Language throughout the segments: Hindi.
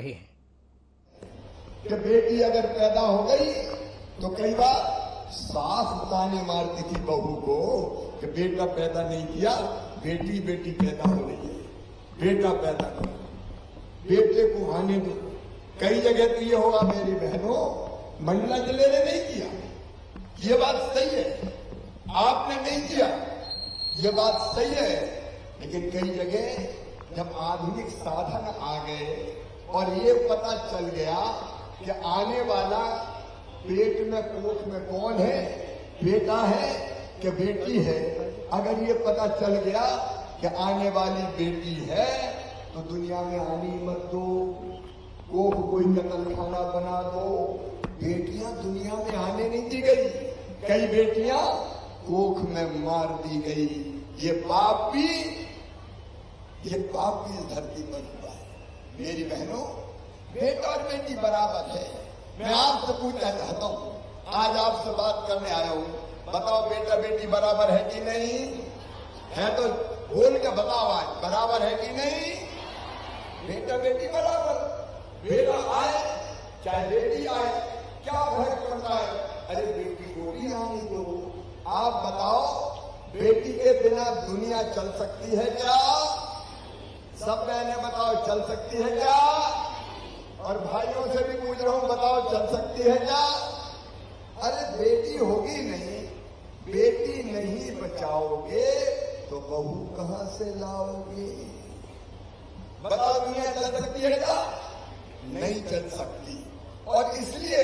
रहे हैं कि बेटी अगर पैदा हो गई तो कई बार सास ताने मारती थी बहू को कि बेटा पैदा नहीं किया, बेटी बेटी पैदा हो रही है, बेटा पैदा कर, बेटे को आने दो। कई जगह तो ये होगा मेरी बहनों, महिला जिले ने नहीं किया, ये बात सही है, आपने नहीं किया, ये बात सही है, लेकिन कई जगह जब आधुनिक साधन आ गए और ये पता चल गया कि आने वाला पेट में कोख में कौन है, बेटा है कि बेटी है, अगर ये पता चल गया कि आने वाली बेटी है तो दुनिया में आनी मत दो, कोख कोई कत्ल खाना बना दो। बेटियां दुनिया में आने नहीं दी गई, कई बेटियां कोख में मार दी गई। ये पाप भी इस धरती पर हुआ है। मेरी बहनों, बेटा और बेटी बराबर है। मैं आपसे पूछना चाहता हूं, आज आपसे बात करने आया हूं, बताओ बेटा बेटी बराबर है कि नहीं है? तो बोल के बताओ आज बराबर है कि नहीं? बेटा बेटी बराबर, बेटा आए चाहे बेटी आए, क्या फर्क पड़ता है? अरे बेटी को भी आने दो। आप बताओ, बेटी के बिना दुनिया चल सकती है क्या? सब बहनें बताओ, चल सकती है क्या? और भाइयों से भी पूछ रहा हूं, बताओ चल सकती है क्या? अरे बेटी होगी नहीं, बेटी नहीं बचाओगे तो बहू कहां से लाओगे? बताओ दुनिया चल सकती है क्या? नहीं चल सकती। और इसलिए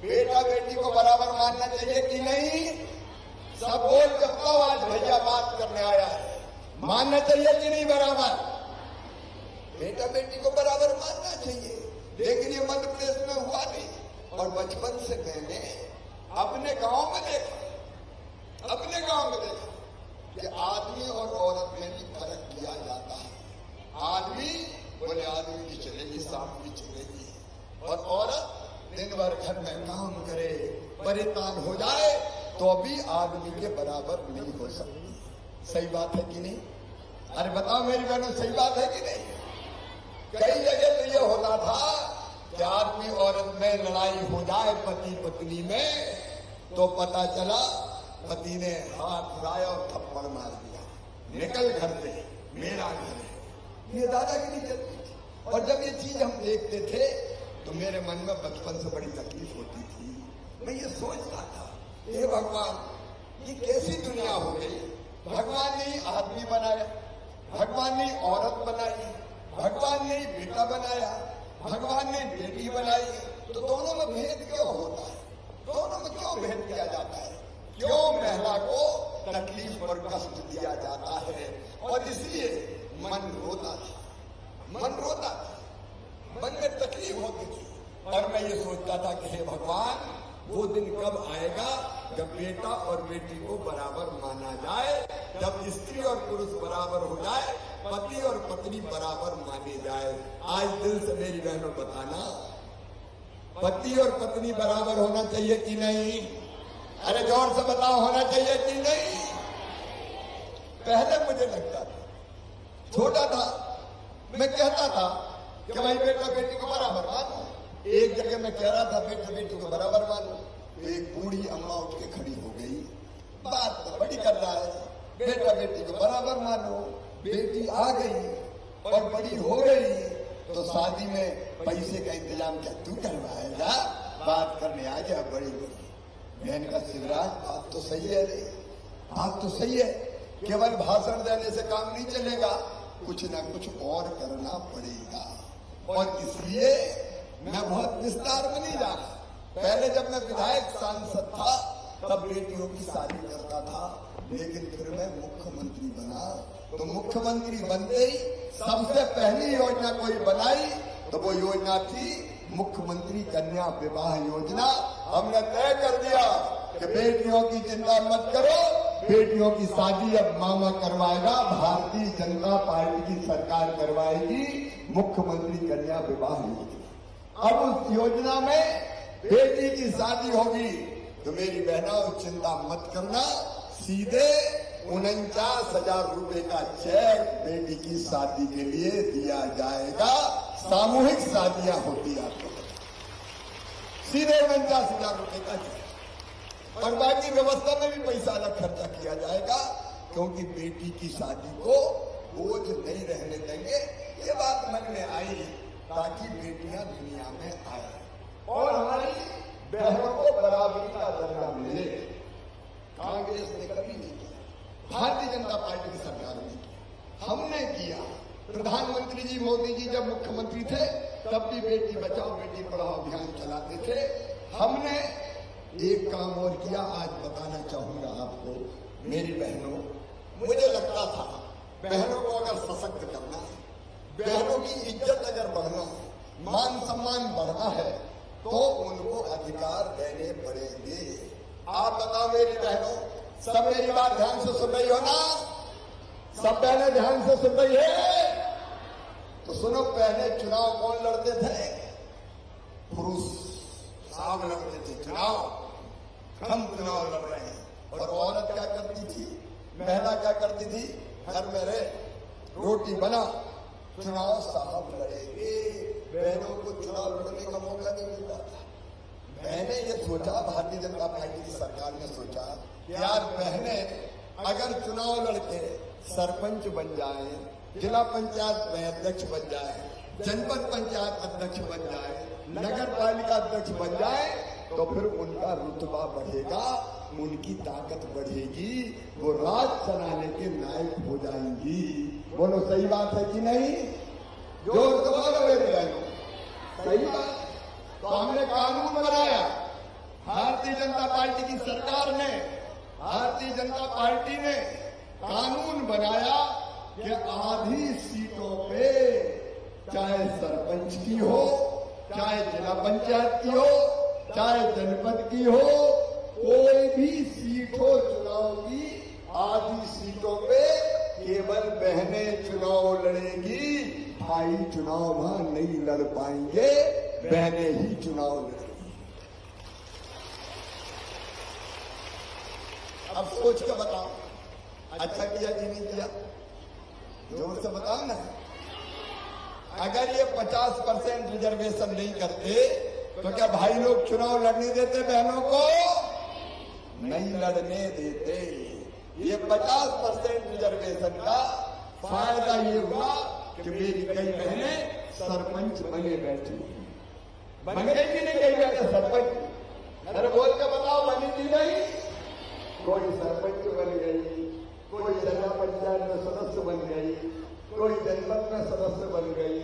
बेटा बेटी को बराबर मानना चाहिए कि नहीं? सब बोल के बताओ, आज भैया बात करने आया है, मानना चाहिए कि नहीं बराबर? बेटा बेटी को बराबर मानना चाहिए, लेकिन ये मध्य प्रदेश में हुआ नहीं। और बचपन से मैंने अपने गांव में देखा कि आदमी और औरत में भी फर्क किया जाता है। आदमी बोले आदमी की चलेगी, शाम की चलेगी, और औरत दिन भर घर में काम करे, परेशान हो जाए तो भी आदमी के बराबर नहीं हो सकती। सही बात है कि नहीं? अरे बताओ मेरी बहनों, सही बात है कि नहीं? कई जगह तो ये होता था कि आदमी औरत में लड़ाई हो जाए पति पत्नी में, तो पता चला पति ने हाथ उठाया और थप्पड़ मार दिया, निकल घर से, मेरा घर है। ये दादागिरी चलती थी। और जब ये चीज हम देखते थे तो मेरे मन में बचपन से बड़ी तकलीफ होती थी। मैं ये सोचता था, हे भगवान, ये कैसी दुनिया हो गई? भगवान ने ही आदमी बनाया, भगवान ने औरत बनाई, भगवान ने बेटा बनाया, भगवान ने बेटी बनाई, तो दोनों में भेद क्यों होता है? दोनों में क्यों भेद किया जाता है? क्यों महिला को तकलीफ और कष्ट दिया जाता है? और इसलिए मन रोता था, मन में तकलीफ होती थी। और मैं ये सोचता था कि हे भगवान, वो दिन कब आएगा जब बेटा और बेटी को बराबर माना जाए, जब स्त्री और पुरुष बराबर हो जाए, पति और पत्नी बराबर माने जाए। आज दिल से मेरी बहनों बताना, पति और पत्नी बराबर होना चाहिए कि नहीं? अरे जोर से बताओ, होना चाहिए कि नहीं? पहले मुझे लगता था, छोटा था, मैं कहता था कि भाई बेटा बेटी को बराबर मानो। एक जगह मैं कह रहा था बेटा बेटी को बराबर मानो, तो एक बूढ़ी अम्मा उठ के खड़ी हो गई, बात तो बड़ी कर रहा है, बेटा बेटी को बराबर मानो। बेटी आ गई और बड़ी हो गई तो शादी में पैसे का इंतजाम क्या तू करवाएगा? बात करने आ गया बड़ी बड़ी। मैंने कहा शिवराज, बात तो सही है रे, बात तो सही है, केवल भाषण देने से काम नहीं चलेगा, कुछ ना कुछ और करना पड़ेगा। और इसलिए मैं बहुत विस्तार में नहीं जाना। पहले जब मैं विधायक सांसद था तब बेटियों की शादी करता था, लेकिन फिर मैं मुख्यमंत्री बना तो मुख्यमंत्री बनते ही सबसे पहली योजना कोई बनाई तो वो योजना थी मुख्यमंत्री कन्या विवाह योजना। हमने तय कर दिया कि बेटियों की चिंता मत करो, बेटियों की शादी अब मामा करवाएगा, भारतीय जनता पार्टी की सरकार करवाएगी मुख्यमंत्री कन्या विवाह योजना। अब उस योजना में बेटी की शादी होगी तो मेरी बहनों चिंता मत करना, सीधे 49,000 रुपए का चेक बेटी की शादी के लिए दिया जाएगा। सामूहिक शादियां होती आपको सीधे 49,000 रुपए का चेक और बाकी व्यवस्था में भी पैसा अलग खर्चा किया जाएगा, क्योंकि बेटी की शादी को बोझ नहीं रहने देंगे। ये बात मन में आई ताकि बेटियां दुनिया में आए और हमारी बहनों को बराबरी का दर्जा मिले। कांग्रेस ने कभी नहीं किया, भारतीय जनता पार्टी की सरकार ने किया, हमने किया। प्रधानमंत्री जी मोदी जी जब मुख्यमंत्री थे तब भी बेटी बचाओ बेटी पढ़ाओ अभियान चलाते थे। हमने एक काम और किया, आज बताना चाहूंगा आपको मेरी बहनों। मुझे लगता था बहनों को अगर सशक्त करना है, बहनों की इज्जत अगर बढ़ना है, मान सम्मान बढ़ना है, तो उनको अधिकार देने पड़ेंगे। आप बताओ मेरी बहनों, सब मेरी बात ध्यान से सुन रही हो ना? सब बहनें ध्यान से सुन रही है तो सुनो। पहले चुनाव कौन लड़ते थे? पुरुष साहब लड़ते थे चुनाव, हम चुनाव लड़ रहे हैं। और औरत क्या करती थी, महिला क्या करती थी? घर में रहे, रोटी बना, चुनाव साहब लड़ेंगे। बहनों को चुनाव लड़ने का मौका नहीं मिलता था। मैंने ये सोचा, भारतीय जनता पार्टी की सरकार ने सोचा, यार बहनें अगर चुनाव लड़के सरपंच बन जाए, जिला पंचायत में अध्यक्ष बन जाए, जनपद पंचायत अध्यक्ष बन जाए, नगर पालिका अध्यक्ष बन जाए, तो फिर उनका रुतबा बढ़ेगा, उनकी ताकत बढ़ेगी, वो राज चलाने के लायक हो जाएंगी। बोलो सही बात है कि नहीं? जोर से बोलो मेरे बहनों, सही बात। तो हमने कानून बनाया, भारतीय जनता पार्टी की सरकार ने, भारतीय जनता पार्टी ने कानून बनाया कि आधी सीटों पे, चाहे सरपंच की हो, चाहे जिला पंचायत की हो, चाहे जनपद की हो, कोई भी सीट हो चुनाव की, आधी सीटों पे केवल बहनें चुनाव लड़ेगी। भाई चुनाव वहां नहीं लड़ पाएंगे, बहनें ही चुनाव लड़ेंगी। अब सोच के बताओ, अच्छा किया कि नहीं किया? जोर से बताओ ना। अगर ये 50% रिजर्वेशन नहीं करते तो क्या भाई लोग चुनाव लड़ने देते? बहनों को नहीं लड़ने देते। ये 50% रिजर्वेशन का फायदा ये हुआ कि मेरी कई बहनें सरपंच बने बैठी। बन गई कि नहीं कई बहनें सरपंच? अरे बोल के बताओ, बनी थी नहीं? कोई सरपंच बन गई, कोई जिला पंचायत में सदस्य बन गई, कोई जनपद में सदस्य बन गई,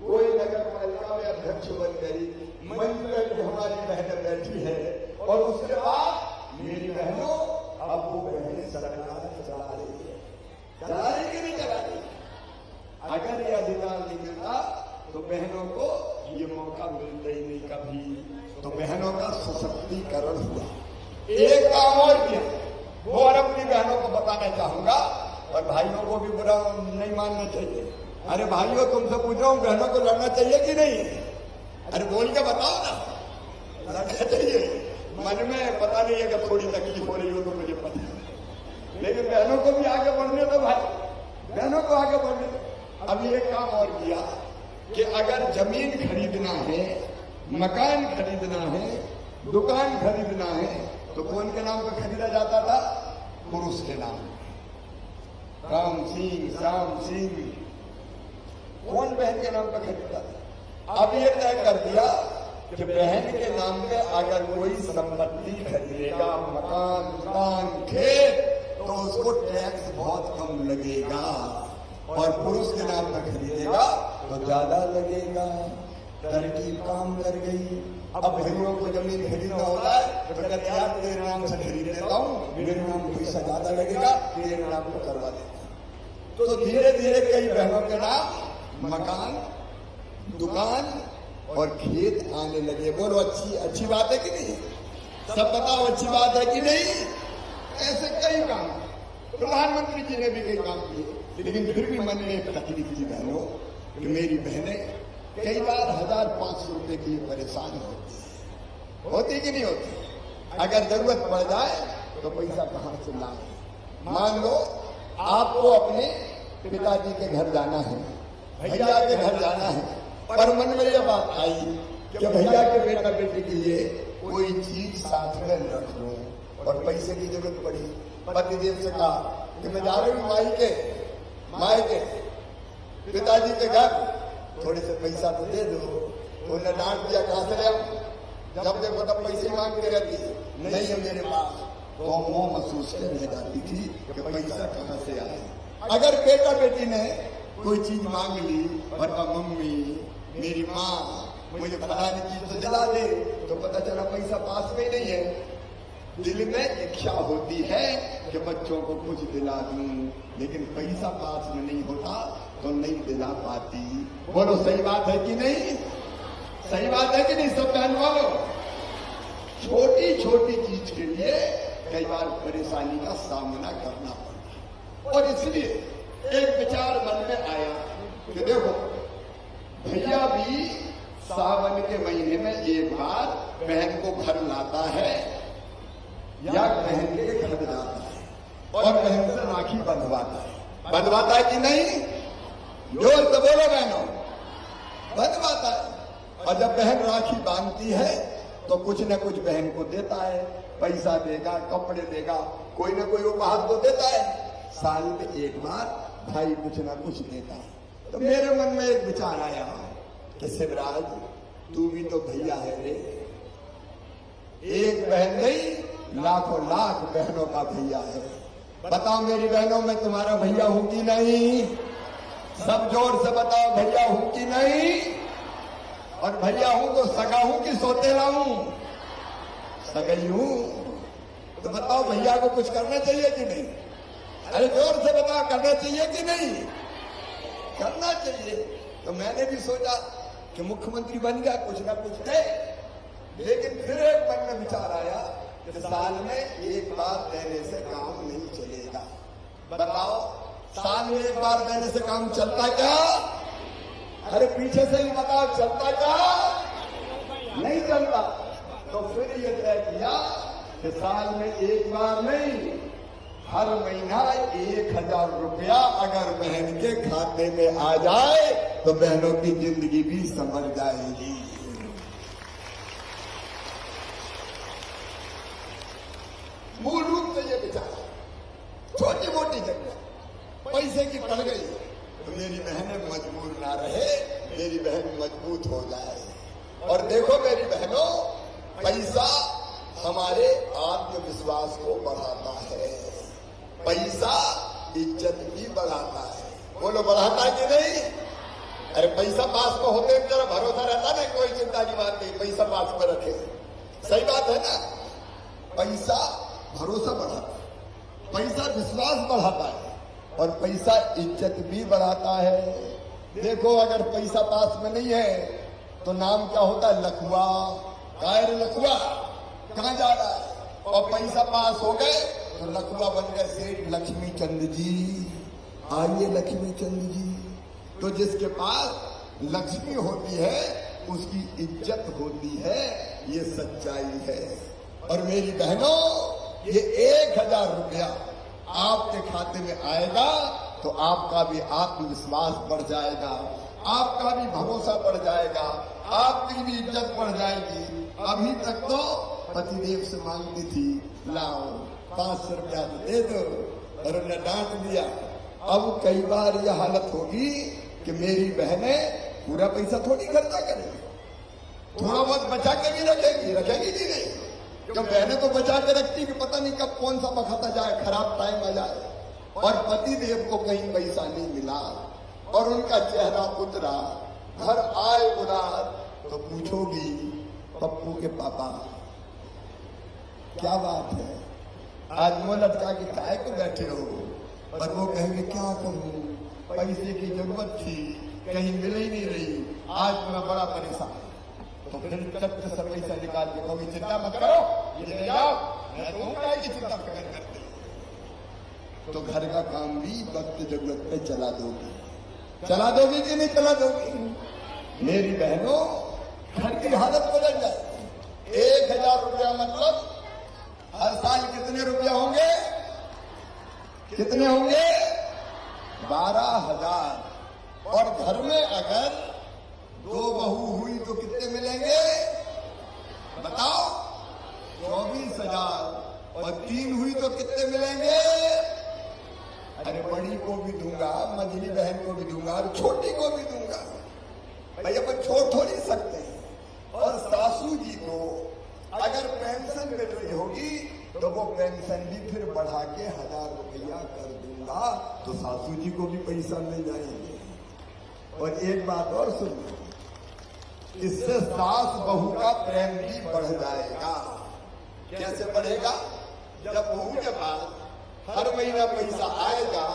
कोई नगर पालिका में अध्यक्ष बन गई। मंच पर हमारी बहनें बैठी है और उसके बाद मेरी बहनों अब वो बहनें सरकार चला रही है। चला रही कि नहीं चला रही? अगर ये अधिकार नहीं मिलता तो बहनों को ये मौका मिलता ही नहीं कभी। तो बहनों का सशक्तिकरण हुआ। एक काम और किया, वो और अपनी बहनों को बताना चाहूंगा, और भाइयों को भी बुरा नहीं मानना चाहिए। अरे भाइयों, तुमसे पूछ रहा हूं, बहनों को लड़ना चाहिए कि नहीं? अरे बोल के बताओ ना, लड़ना चाहिए। मन में पता नहीं है कि थोड़ी तकलीफ हो रही हो तो मुझे पता है, लेकिन बहनों को भी आगे बढ़ने दो भाई, बहनों को आगे बढ़ने दो। अब ये काम और किया कि अगर जमीन खरीदना है, मकान खरीदना है, दुकान खरीदना है, तो कौन के नाम पर खरीदा जाता था? पुरुष के नाम। राम सिंह, श्याम सिंह, कौन बहन के नाम पर खरीदता था? अब ये तय कर दिया कि बहन के नाम पे अगर कोई संपत्ति खरीदेगा, मकान, दुकान, खेत, तो उसको टैक्स बहुत कम लगेगा, और पुरुष के नाम पर खरीदेगा तो ज्यादा लगेगा। तरकीब काम कर गई। अब भाइयों को जमीन खरीदना होता है तो कहते हैं यार तेरे नाम से खरीद लेता हूँ, मेरे नाम पैसा ज्यादा लगेगा, तेरे नाम को करवा देता हूँ। तो धीरे धीरे कई बहनों के नाम मकान, दुकान और खेत आने लगे। बोलो अच्छी बात है कि नहीं? सब बताओ अच्छी बात है कि नहीं? ऐसे कई काम प्रधानमंत्री जी ने भी कई काम किए, लेकिन फिर भी मन में एक तकलीफ थी बहनों कि मेरी बहनें कई बार 1,500 रुपए के लिए परेशान होती कि नहीं होती? अगर जरूरत पड़ जाए तो पैसा कहां से लाए? मान लो आपको अपने पिताजी के घर जाना है, भैया के घर जाना है, पर मन में यह बात आई कि भैया के बेटा बेटी के लिए कोई चीज साथ में रख लूं, और पैसे की जरूरत पड़ी। पतिदेव से कहा कि मैं जा रही हूँ माई के पिताजी के घर, थोड़े से पैसा तो दे दो। तो उन्हें डांट दिया, कहां से ले आऊं? जब देखो तब पैसे मांगते रहती है, नहीं है मेरे पास। तो वो महसूस करने जाती थी कि पैसा कहां से आए। अगर बेटा बेटी ने कोई चीज मांग ली और मम्मी मेरी माँ मुझे फलानी चीज तो दिला दे, तो पता चला पैसा पास में ही नहीं है। दिल में इच्छा होती है कि बच्चों को कुछ दिला दूं, लेकिन पैसा पास में नहीं होता तो नहीं दिला पाती। बोलो सही बात है कि नहीं? सही बात है कि नहीं सब बहन वालों? छोटी छोटी चीज के लिए कई बार परेशानी का सामना करना पड़ता, और इसलिए एक विचार मन में आया कि देखो भैया भी सावन के महीने में एक बार बहन को घर लाता है या बहन के घर जाता है और बहन से राखी बंधवाता है कि नहीं? जोर से बोलो बहनों, बंधवाता है। और जब बहन राखी बांधती है तो कुछ न कुछ बहन को देता है, पैसा देगा, कपड़े देगा, कोई न कोई उपहार तो देता है। साल में एक बार भाई कुछ न कुछ देता है। तो मेरे मन में एक विचार आया कि शिवराज तू भी तो भैया है रे, एक बहन नहीं लाखों लाख बहनों का भैया है। बताओ मेरी बहनों में तुम्हारा भैया हूं कि नहीं? सब जोर से बताओ भैया हूं कि नहीं? और भैया हूं तो सगा हूं कि सोतेला हूं? सगाई हूं। तो बताओ भैया को कुछ करना चाहिए कि नहीं? अरे जोर से बताओ, करना चाहिए कि नहीं? करना चाहिए। तो मैंने भी सोचा कि मुख्यमंत्री बन गया, कुछ ना कुछ दे। लेकिन फिर एक मन में विचार आया कि साल में एक बार देने से काम नहीं चलेगा। बताओ साल में एक बार देने से काम चलता क्या? अरे पीछे से ही बताओ, चलता क्या? नहीं चलता। तो फिर ये तय किया कि साल में एक बार नहीं, हर महीना 1000 रुपया अगर बहन के खाते में आ जाए तो बहनों की जिंदगी भी संभल जाएगी। मूल रूप से ये विचार, छोटी मोटी जगह पैसे की पड़ गई तो मेरी बहनें मजबूर ना रहे, मेरी बहन मजबूत हो जाए। और देखो मेरी बहनों, पैसा हमारे आत्मविश्वास को बढ़ाता है, पैसा इज्जत भी बढ़ाता है। बोलो बढ़ाता है कि नहीं? अरे पैसा पास में होते जरा भरोसा रहता ना, कोई चिंता की बात नहीं, पैसा पास में रखे। सही बात है ना? पैसा भरोसा बढ़ाता है, पैसा विश्वास बढ़ाता है, और पैसा इज्जत भी बढ़ाता है। देखो अगर पैसा पास में नहीं है तो नाम क्या होता है? लखुआ। कायर लखुआ कहां जा रहा है? और पैसा पास हो गए तो लखुआ बन गए सेठ लक्ष्मी चंद जी। आइए लक्ष्मी चंद जी। तो जिसके पास लक्ष्मी होती है उसकी इज्जत होती है, ये सच्चाई है। और मेरी बहनों, ये 1000 रुपया आपके खाते में आएगा तो आपका भी आत्मविश्वास बढ़ जाएगा, आपका भी भरोसा बढ़ जाएगा, आपकी भी इज्जत बढ़ जाएगी। अभी तक तो पतिदेव से मांगती थी, लाओ 500 रुपया तो दे दो, और उन्हें डांट दिया। अब कई बार यह हालत होगी कि मेरी बहनें पूरा पैसा थोड़ी खर्चा करेंगी, थोड़ा बहुत बचा के भी रखेगी कि नहीं? क्यों बहनें तो बचा के रखती कि पता नहीं कब कौन सा वक्त आ जाए, खराब टाइम आ जाए। और पतिदेव को कहीं पैसा नहीं मिला और उनका चेहरा उतरा, घर आए उदास, तो पूछोगी पप्पू के पापा क्या बात है, आज मुंह लटका के काहे को बैठे हो? और वो कहेंगे क्या करूं, पैसे की जरूरत थी, कहीं मिल ही नहीं रही, आज मैं बड़ा परेशान। तो फिर चट से पैसा निकाल के कहोगी चिंता मत करो, ये ले जाओ, मैं तो क्या की चिंता फिक्र करते। तो घर का काम भी वक्त जरूरत पे चला दोगी कि नहीं चला दोगी? मेरी बहनों, घर की हालत बदल जाए। 1000 रुपया मतलब हर साल कितने रुपया होंगे? कितने होंगे? 12,000। और घर में अगर 2 बहू हुई तो कितने मिलेंगे बताओ? 24,000। और 3 हुई तो कितने मिलेंगे? अरे बड़ी को भी दूंगा, मझली बहन को भी दूंगा और छोटी को भी दूंगा। भाई अपन छोड़ थोड़ी सकते हैं। और सासू जी को अगर पेंशन मिल रही होगी तो वो पेंशन भी फिर बढ़ा के 1000 रुपया कर दूंगा, तो सासू जी को भी पैसा मिल जाएंगे। और एक बात और सुनिए, इससे सास बहू का प्रेम भी बढ़ जाएगा। कैसे बढ़ेगा? जब बहू के पास हर महीना पैसा आएगा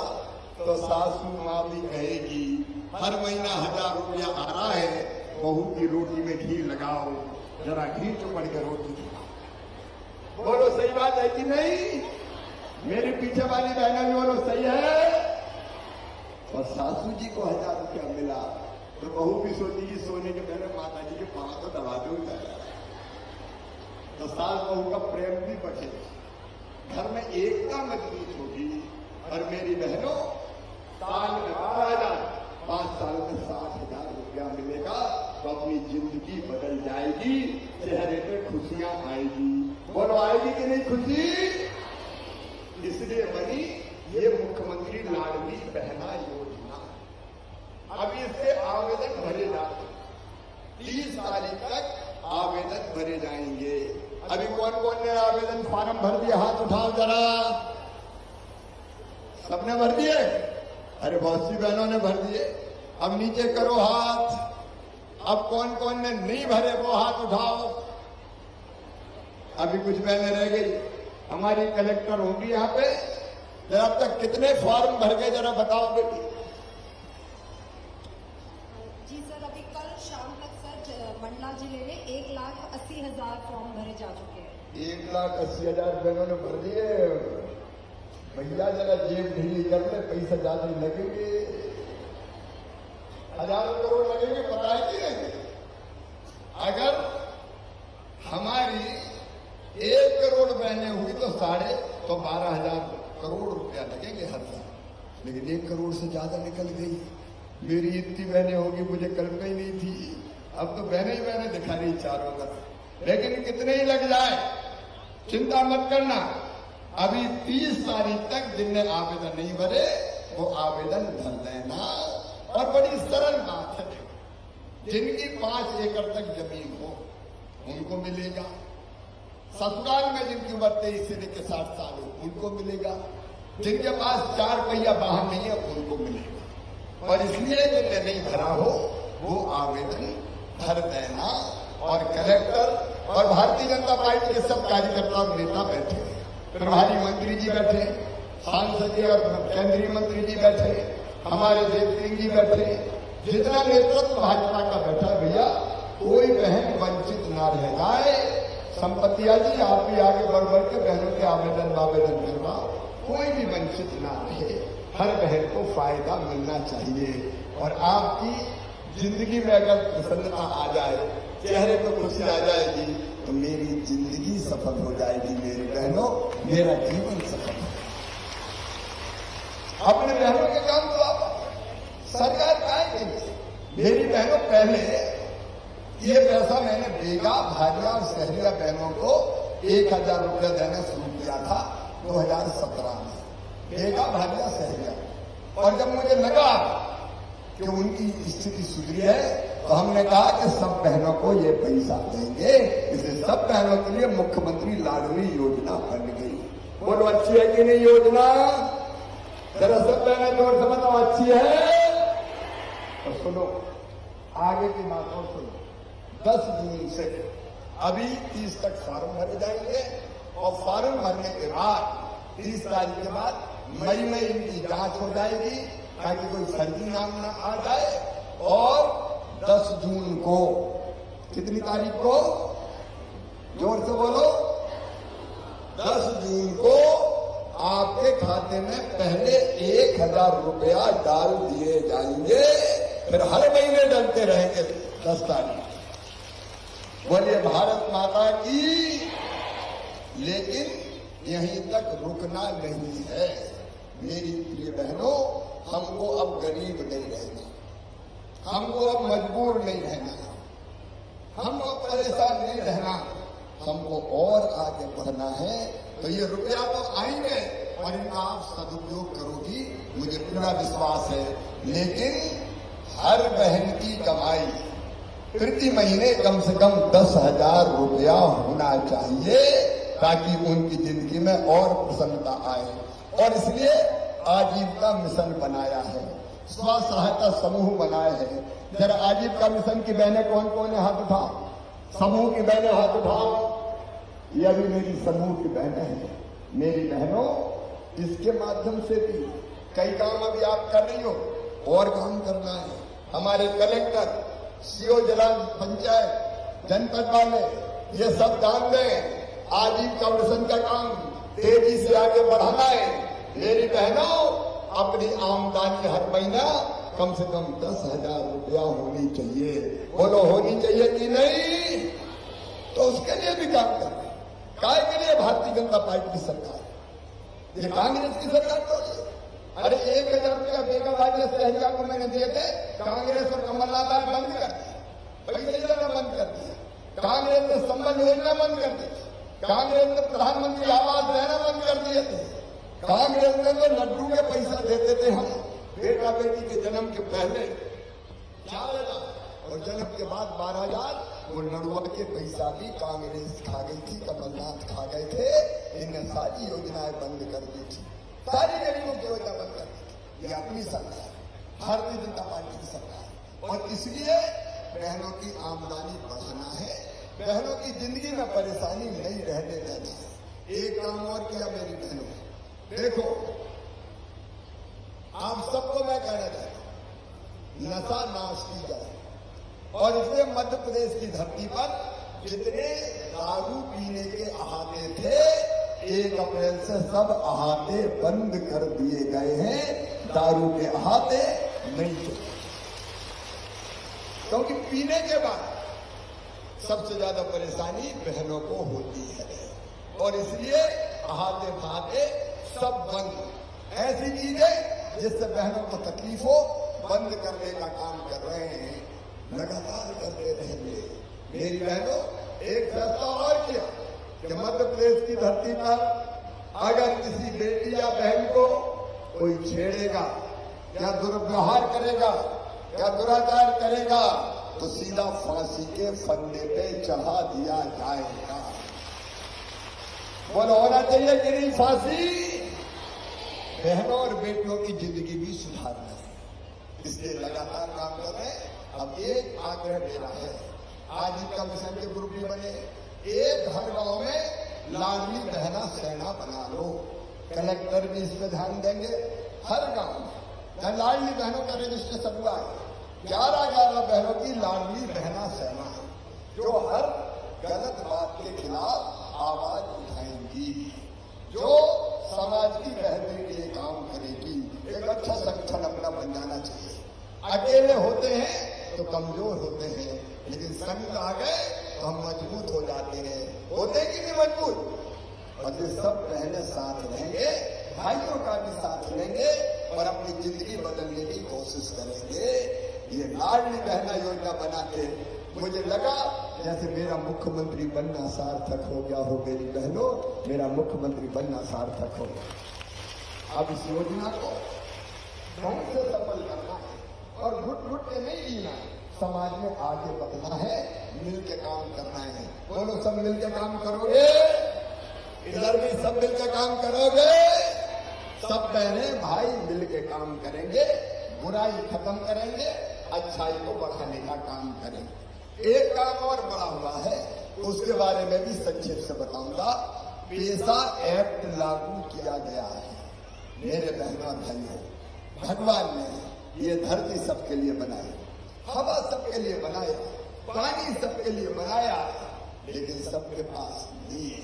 तो सासू माँ भी कहेगी हर महीना 1000 रुपया आ रहा है, बहू की रोटी में घी लगाओ, जरा घी चुपड़ के रोटी खाओ। बोलो सही बात है कि नहीं? मेरे पीछे वाली बहना भी बोलो सही है। और सासू जी को 1000 रुपया मिला तो बहू भी सोचेगी सोने के पहले माता जी के पांव तो दबा दूंगा। तो सास बहू का प्रेम भी बढ़ेगा, घर में एकता मजबूत होगी। और मेरी बहनों, साल में 12,000, 5 साल में 60,000 रुपया मिलेगा तो अपनी जिंदगी बदल जाएगी, चेहरे पे खुशियां आएगी। बोलो आएगी कि नहीं खुशी? इसलिए बनी ये मुख्यमंत्री लाडली बहना योजना। अब इससे आवेदन भरे जाते, 30 तारीख तक आवेदन भरे जाएंगे। अभी कौन कौन ने आवेदन फॉर्म भर दिया? हाथ उठाओ जरा। सबने भर दिए? अरे बहुत सी बहनों ने भर दिए। अब नीचे करो हाथ। अब कौन कौन ने नहीं भरे वो हाथ उठाओ। अभी कुछ बहनें रह गई। हमारी कलेक्टर होगी यहाँ पे, जरा अब तक कितने फॉर्म भर गए जरा बताओ बेटी। जी सर, अभी कल शाम तक सर मंडला जिले में 1,80,000 फॉर्म भरे जा चुके हैं। 1,80,000 बहनों ने भर दिए। भैया जरा जेब ढीली कर ले, पैसा ज्यादा लगेंगे, 1000 करोड़ लगेंगे, पता है कि नहीं? अगर हमारी 1 करोड़ बहनें हुई तो 12,500 करोड़ रुपया लगेंगे हर साल। लेकिन 1 करोड़ से ज्यादा निकल गई। मेरी इतनी बहनें होगी मुझे कल्पना ही नहीं थी। अब तो बहनें ही बहनें दिखा रही चारों तरफ। लेकिन कितने ही लग जाए चिंता मत करना। अभी 30 तारीख तक जिनने आवेदन नहीं भरे वो आवेदन भर देना। और बड़ी सरल बात है, जिनकी 5 एकड़ तक जमीन हो उनको मिलेगा। ससुराल में जिनकी उम्र 23 से लेकर 60 साल हो उनको मिलेगा। जिनके पास 4 पहिया वाहन नहीं है उनको मिलेगा। और इसलिए जिनने नहीं भरा हो वो आवेदन भर देना। और कलेक्टर और भारतीय जनता पार्टी के सब कार्यकर्ता और नेता बैठे, प्रभारी मंत्री जी बैठे, सांसद जी और केंद्रीय मंत्री जी बैठे, हमारे देव सिंह जी बैठे, जितना नेतृत्व भाजपा का बैठा है भैया, कोई बहन वंचित ना रह जाए। संपत्तिया जी आप भी आगे बढ़ बढ़ के बहनों के आवेदन करवाओ, कोई भी वंचित ना रहे। हर बहन को फायदा मिलना चाहिए। और आपकी जिंदगी में अगर प्रसन्नता आ जाए, चेहरे पर खुशी आ जाएगी तो मेरी जिंदगी सफल हो जाएगी। मेरी बहनों, मेरा जीवन सफल हो। अपने बहनों के काम तो आप सरकार आएगी। मेरी बहनों, पहले ये पैसा मैंने बेगा, भारिया और सहरिया बहनों को 1,000 रुपया देना शुरू किया था 2017 में। बेगा, भारिया, सहरिया। और जब मुझे लगा कि उनकी स्थिति सुधरी है तो हमने कहा कि सब बहनों को ये पैसा देंगे। इसलिए सब बहनों के लिए मुख्यमंत्री लाडली योजना बन गई। बोलो अच्छी है कि नहीं योजना? जरा सब बहनें जोर से बताओ अच्छी है। तो सुनो आगे की बात और सुनो। 10 जून से अभी 30 तक फॉर्म भरे जाएंगे और फॉर्म भरने के बाद 30 तारीख के बाद मई में इनकी जांच हो जाएगी ताकि कोई फर्जी नाम ना आ जाए। और 10 जून को, कितनी तारीख को? जोर से बोलो। 10 जून को आपके खाते में पहले 1,000 रुपया डाल दिए जाएंगे, फिर हर महीने डलते रहेंगे 10 तारीख। बोलिए भारत माता की। लेकिन यहीं तक रुकना नहीं है मेरी प्रिय बहनों। हमको अब गरीब नहीं रहना, हमको अब मजबूर नहीं रहना, हमको परेशान नहीं रहना, हमको और आगे बढ़ना है। तो ये रुपया तो आएंगे और इनका आप सदुपयोग करोगी, मुझे पूरा विश्वास है। लेकिन हर बहन की कमाई प्रति महीने कम से कम 10,000 रुपया होना चाहिए, ताकि उनकी जिंदगी में और प्रसन्नता आए। और इसलिए आजीविका मिशन बनाया है, स्व सहायता समूह बनाए हैं। जरा आजीविका मिशन की बहनें कौन कौन है, हाथ उठाओ। समूह की बहनें हाथ उठाओ। ये अभी मेरी समूह की बहनें हैं। मेरी बहनों, इसके माध्यम से भी कई काम अभी आप कर रही हो, और काम करना है। हमारे कलेक्टर, सीओ जिला पंचायत, जनपद वाले, ये सब जान दें, आजीविका मिशन का काम तेजी से आगे बढ़ाना है। मेरी बहनों, अपनी आमदनी हर महीना कम से कम 10,000 रुपया होनी चाहिए। बोलो, होनी चाहिए कि नहीं? तो उसके लिए भी काम कर रहे हैं। काय के लिए? भारतीय जनता पार्टी की सरकार, ये कांग्रेस की सरकार तो है। अरे 1,000 रुपया बेगा वाले सहरिया को मैंने दिए थे, कांग्रेस और कमलनाथ ने बंद कर दिया, पैसे देना बंद कर दिया। कांग्रेस ने संबल योजना बंद कर दी, कांग्रेस ने प्रधानमंत्री आवास देना बंद कर दिए थे, कांग्रेस ने तो लड्डू के पैसा देते थे हम बेटा बेटी के जन्म के पहले 4,000 और जन्म के बाद 12,000। वो लड़ुआ के पैसा भी कांग्रेस खा गई थी, कमलनाथ खा गए थे। इन्हें सारी योजनाएं बंद कर दी थी, सारी गरीबों की योजना बंद कर दी थी। ये अपनी सरकार, भारतीय जनता पार्टी की सरकार। और इसलिए बहनों की आमदनी बढ़ाना है, बहनों की जिंदगी में परेशानी नहीं रहने देना है। एक काम और किया मेरी बहनों, देखो आप सबको मैं कहना चाहता हूं, नशा नाश की जाए। और इसलिए मध्य प्रदेश की धरती पर जितने दारू पीने के अहाते थे, 1 अप्रैल से सब अहाते बंद कर दिए गए हैं। दारू के अहाते नहीं चले, क्योंकि पीने के बाद सबसे ज्यादा परेशानी बहनों को होती है। और इसलिए अहाते बहाते सब बंद, ऐसी चीजें जिससे बहनों को तकलीफ हो, बंद करने का काम कर रहे हैं, लगातार करते रहेंगे। मेरी बहनों, एक फैसला और किया कि मध्य प्रदेश की धरती पर अगर किसी बेटी या बहन को कोई छेड़ेगा या दुर्व्यवहार करेगा या दुराचार करेगा, तो सीधा फांसी के फंदे पे चढ़ा दिया जाएगा। बोलो, होना चाहिए कि नहीं फांसी? बहनों और बेटियों की जिंदगी भी सुधारना है, इसलिए लगातार काम कर रहे हैं। अब एक आग्रह मेरा है, आजीविका मिशन के ग्रुप भी बने, एक हर गांव में लाडली बहना सेना बना लो। कलेक्टर भी इस पर ध्यान देंगे। हर गांव में लाडली बहनों का रजिस्ट्रेशन हुआ है, 11 बहनों की लाडली बहना सेना, जो हर गलत बात के खिलाफ आवाज उठाएंगी, जो समाज की बेहतरी के लिए काम करेगी। एक अच्छा संगठन अपना बन जाना चाहिए। अकेले होते हैं तो कमजोर होते हैं, लेकिन संग आ गए तो हम मजबूत हो जाते हैं। होते कि नहीं मजबूत? और ये सब बहनें साथ रहेंगे, भाइयों का भी साथ लेंगे और अपनी जिंदगी बदलने की कोशिश करेंगे। ये लाडली बहना योजना बना के मुझे लगा जैसे मेरा मुख्यमंत्री बनना सार्थक हो गया हो। मेरी बहनों, मेरा मुख्यमंत्री बनना सार्थक हो गया। अब इस योजना को ढंग से सफल करना है और घुट घुट के नहीं जीना है, समाज में आगे बढ़ना है, मिलकर काम करना है। बोलो, सब मिलकर काम करोगे? इधर भी सब मिलकर काम करोगे? सब बहनें भाई मिलकर काम करेंगे, बुराई खत्म करेंगे, अच्छाई को बढ़ाने का काम करेंगे। एक काम और बड़ा हुआ है, उसके बारे में भी संक्षेप से बताऊंगा। पेशा एक्ट लागू किया गया है। मेरे बहनों और भाइयों, भगवान ने ये धरती सबके लिए बनाई, हवा सबके लिए बनाया, पानी सबके लिए बनाया, लेकिन सबके पास नहीं है।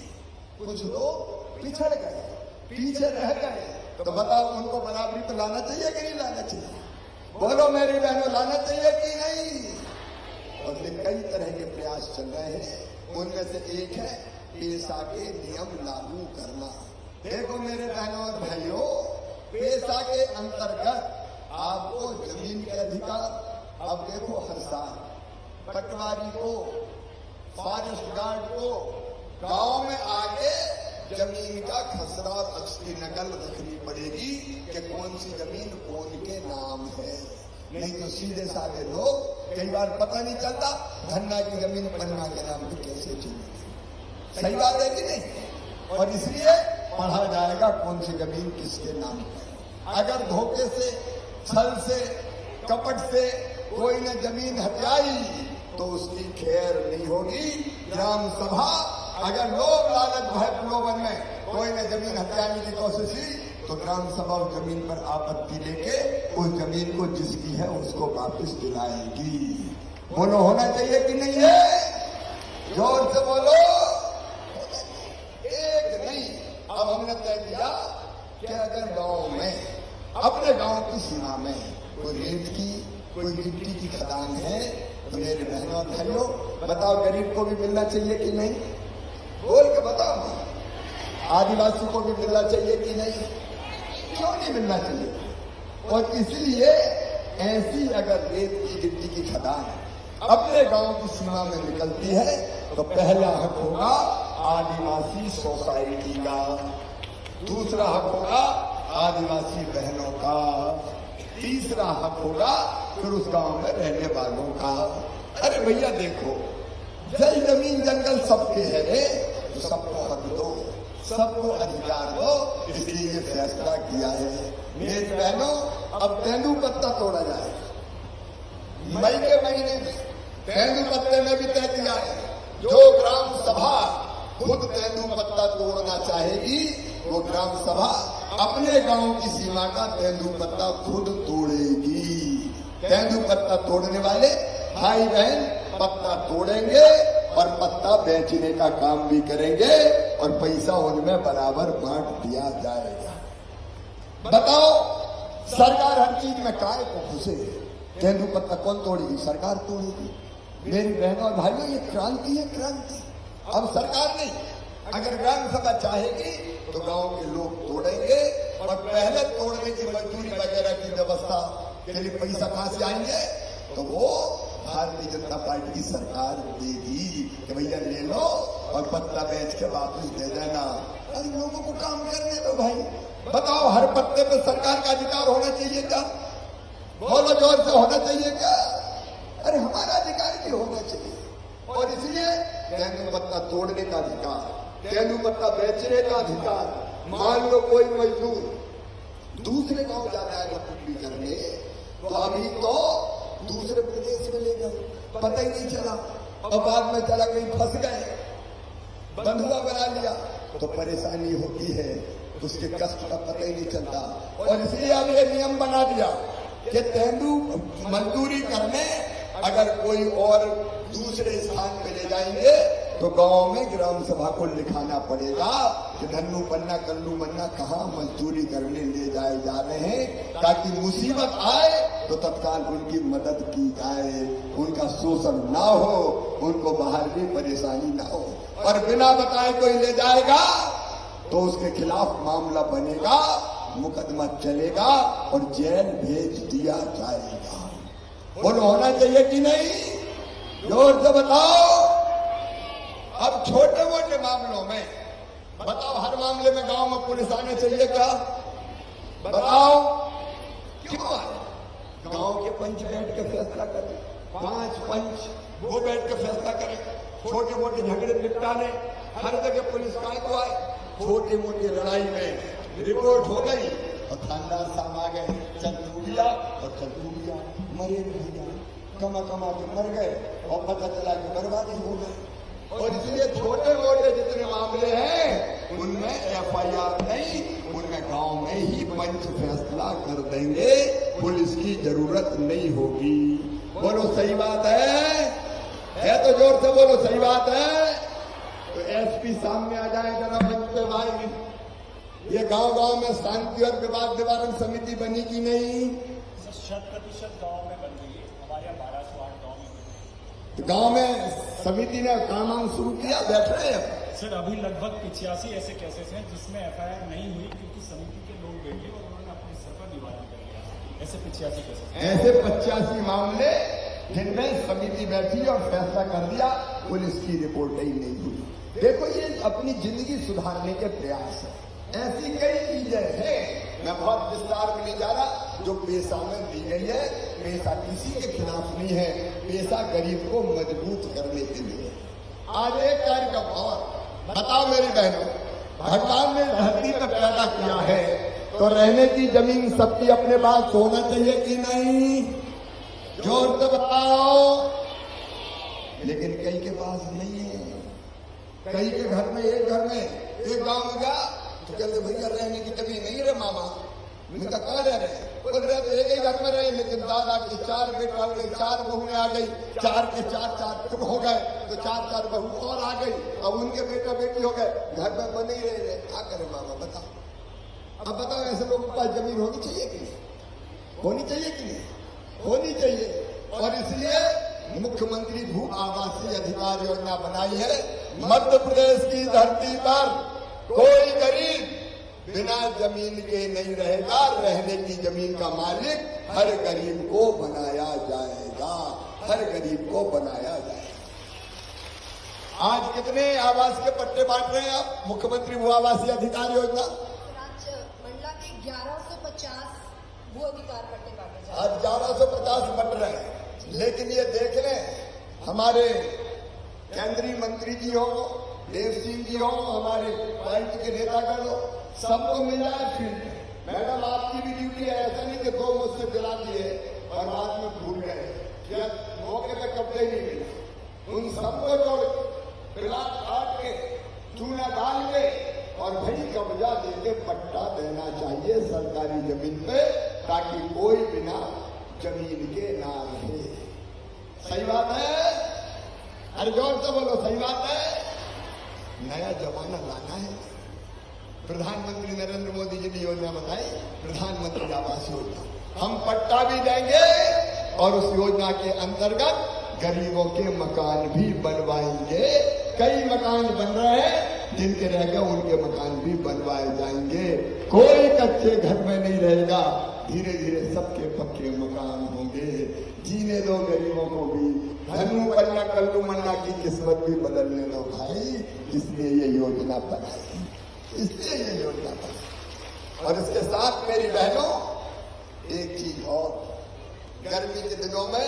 कुछ लोग पिछड़ गए, पीछे रह गए, तो बताओ उनको बराबरी तो लाना चाहिए कि नहीं लाना चाहिए? बोलो मेरी बहनों, लाना चाहिए कि नहीं? और ये कई तरह के प्रयास चल रहे हैं, उनमें से एक है पेशा के नियम लागू करना। देखो मेरे बहनों और भाइयों, पेशा के अंतर्गत आपको जमीन के अधिकार, अब देखो हर साल पटवारी को, फॉरेस्ट गार्ड को गांव में आके जमीन का खसरा और असली नकल रखनी पड़ेगी कि कौन सी जमीन कौन के नाम है। नहीं तो सीधे साधे लोग कई बार पता नहीं चलता धन्ना की जमीन पन्ना के नाम पे कैसे चली। सही बात है कि नहीं? और इसलिए पढ़ा जाएगा कौन सी जमीन किसके नाम पर। अगर धोखे से, छल से, कपट से कोई ने जमीन हथियाई तो उसकी खैर नहीं होगी। ग्राम सभा अगर लोग लालच भय प्रलोभन में कोई ने जमीन हथियाने की कोशिश की तो ग्राम सभा उस जमीन पर आपत्ति लेके उस जमीन को जिसकी है उसको वापस दिलाएगी। बोलो होना चाहिए कि नहीं है? जोर से बोलो। एक नहीं, अब हमने तय किया कि अगर गांव में, अपने गांव की सीमा में कोई रेत की, कोई मिट्टी की खदान है तो मेरे बहनों और भाइयों बताओ, गरीब को भी मिलना चाहिए कि नहीं? बोल के बताओ। आदिवासी को भी मिलना चाहिए कि नहीं? क्यों नहीं मिलना चाहिए? और इसलिए ऐसी अगर रेत की, गिट्टी की खदान अपने गांव की सीमा में निकलती है तो पहला हक होगा आदिवासी सोसाइटी का, दूसरा हक होगा आदिवासी बहनों का, तीसरा हक होगा फिर उस गांव में रहने वालों का। अरे भैया देखो, जल जमीन जंगल सबके है रे, तो सबको हक दो, सबको अधिकार दो, इसलिए ये फैसला किया है। मेरी बहनों, अब तेंदू पत्ता तोड़ा जाए मई के महीने में, तेंदू पत्ते में भी तय किया है जो ग्राम सभा खुद तेंदू पत्ता तोड़ना चाहेगी वो ग्राम सभा अपने गांव की सीमा का तेंदू पत्ता खुद तोड़ेगी। तेंदू पत्ता तोड़ने वाले भाई बहन पत्ता तोड़ेंगे और पत्ता बेचने का काम भी करेंगे और पैसा उनमें बराबर बांट दिया जाएगा। बताओ, सरकार हर चीज में काय को घुसे, तेंदू पत्ता कौन तोड़ेगी? सरकार तोड़ेगी। मेरी बहनों और भाइयों, ये क्रांति है, क्रांति। अब सरकार नहीं, अगर ग्राम सभा चाहेगी तो गांव के लोग तोड़ेंगे और पहले तोड़ने की मजदूरी वगैरह की व्यवस्था के लिए पैसा कहां से आएंगे तो वो भारतीय जनता पार्टी की सरकार देगी कि भैया ले लो और पत्ता बेच के वापस दे देना। अरे लोगों को काम करने दो भाई। बताओ, हर पत्ते पे सरकार का अधिकार होना चाहिए क्या? बोलो जोर से, होना चाहिए क्या? अरे हमारा अधिकार भी होना चाहिए। और इसलिए तेंदू पत्ता तोड़ने का अधिकार, तेंदू पत्ता बेचने का अधिकार। मान लो कोई मजदूर दूसरे गांव जाता है नौकरी करने, तो अभी तो दूसरे प्रदेश में ले गए, पता ही नहीं चला, और बाद में चला कहीं फंस गए, बंधुआ बना लिया तो परेशानी होती है, उसके कष्ट का पता ही नहीं चलता। और इसलिए अब ये नियम बना दिया कि तेंदू मजदूरी करने अगर कोई और दूसरे स्थान पे ले जाएंगे तो गांव में ग्राम सभा को लिखाना पड़ेगा कि धन्नू पन्ना कल्लू मन्ना कहाँ मजदूरी करने ले जाए जा रहे हैं, ताकि मुसीबत आए तो तत्काल उनकी मदद की जाए, उनका शोषण ना हो, उनको बाहर भी परेशानी ना हो। और बिना बताए कोई ले जाएगा तो उसके खिलाफ मामला बनेगा, मुकदमा चलेगा और जेल भेज दिया जाएगा। बोलो होना चाहिए कि नहीं? जोर से बताओ। अब छोटे मोटे मामलों में बताओ, हर मामले में गांव में पुलिस आना चाहिए क्या? बताओ क्यों आए? गांव के पंच बैठ के फैसला करें, 5 पंच वो बैठ के फैसला करें, छोटे मोटे झगड़े निपटाने हर जगह पुलिस काय को आए। छोटी मोटी लड़ाई में रिपोर्ट हो गई और थानेदार साहब आ गए, चल टूटिया और चल टूटिया, मरे भैया, कमा कमा के मर गए और पता चला कि बर्बादी हो गई। और इसलिए छोटे मोटे जितने मामले हैं उनमें एफआईआर नहीं, उनमें गांव में ही पंच फैसला कर देंगे, पुलिस की जरूरत नहीं होगी। बोलो सही बात है तो जोर से बोलो सही बात है। तो एसपी सामने आ जाए जरा मंच पे भाई, ये गांव में शांति और विवाद निवारण समिति बनी कि नहीं? 100% गांव में बन गई है, हमारे यहाँ 1208 गांव में बन गई। तो गांव में समिति ने काम शुरू किया, बैठ रहे हैं सर। अभी लगभग 85 ऐसे केसेस हैं जिसमें एफआईआर नहीं हुई क्योंकि समिति के लोग बैठे और उन्होंने अपने सर पर दीवार कर लिया। ऐसे 85 केसेस। ऐसे 85 मामले जिनमें समिति बैठी और फैसला कर दिया, पुलिस की रिपोर्ट ही नहीं हुई। देखो, ये अपनी जिंदगी सुधारने के प्रयास है। ऐसी कई चीजें हैं, मैं बहुत विस्तार में नहीं जा रहा, जो पेशा में दी गई है। पेशा किसी के खिलाफ नहीं है, पेशा गरीब को मजबूत करने के लिए। आज एक कार्यक्रम और बताओ मेरी बहनों, भगवान ने धरती पर पैदा किया है तो रहने की जमीन सबकी अपने पास होना चाहिए कि नहीं? जोर से बताओ। लेकिन कई के पास नहीं है। कई के घर में, एक गांव में गया तो कहते भैया रहने की जमीन नहीं रे मामा। मैं कहा रह रहे, बोल रहे तो एक ही घर में रहे, लेकिन दादा के 4 बेटा हो गए, 4 बहुएं आ गई, 4 के 4 हो गए, तो 4 बहू और आ गई। अब उनके बेटा बेटी हो गए, घर में बने ही रहे। क्या करे मामा, बताओ। अब बताओ, ऐसे लोगों के पास जमीन होनी चाहिए कि नहीं? होनी चाहिए कि नहीं? होनी चाहिए। और इसलिए मुख्यमंत्री भू आवासीय अधिकार योजना बनाई है। मध्य प्रदेश की धरती पर कोई गरीब बिना जमीन के नहीं रहेगा। रहने की जमीन का मालिक हर गरीब को बनाया जाएगा। हर गरीब को बनाया जाएगा। आज कितने आवास के पट्टे बांट रहे हैं आप? मुख्यमंत्री भू आवासीय अधिकार योजना आज मंडला के 1150 भू अधिकार पट्टे बांटे जा रहे हैं। आज 1150 बट रहे हैं। लेकिन ये देख लें, हमारे केंद्रीय मंत्री जी हो, देव सिंह जी हो, हमारे पार्टी के नेतागण हो, सबको मिल जाए फील्ड में। मैडम, आपकी भी ड्यूटी है। ऐसा नहीं कि 2 मुझसे दिला दिए और बाद में भूल गए, या मौके पर कब्जे नहीं मिले। उन सबको जोड़ प्लाट काट के, चूना डाल के और भाई कब्जा देके पट्टा देना चाहिए सरकारी जमीन पे, ताकि कोई बिना जमीन के ना रहे। सही बात है? अरे जोर से बोलो, सही बात है? नया जमाना लाना है। प्रधानमंत्री नरेंद्र मोदी जी ने योजना बनाई, प्रधानमंत्री आवास योजना। हम पट्टा भी देंगे और उस योजना के अंतर्गत गरीबों के मकान भी बनवाएंगे। कई मकान बन रहे हैं, जिनके रह गए उनके मकान भी बनवाए जाएंगे। कोई कच्चे घर में नहीं रहेगा। धीरे धीरे सबके पक्के मकान होंगे। जीने दो गरीबों को भी। धनु कन्या कल्लू मन्ना की किस्मत भी बदलने दो भाई। इसलिए ये योजना बनाई, इसलिए ये योजना बनाई। और इसके साथ मेरी बहनों, एक चीज और, गर्मी के दिनों में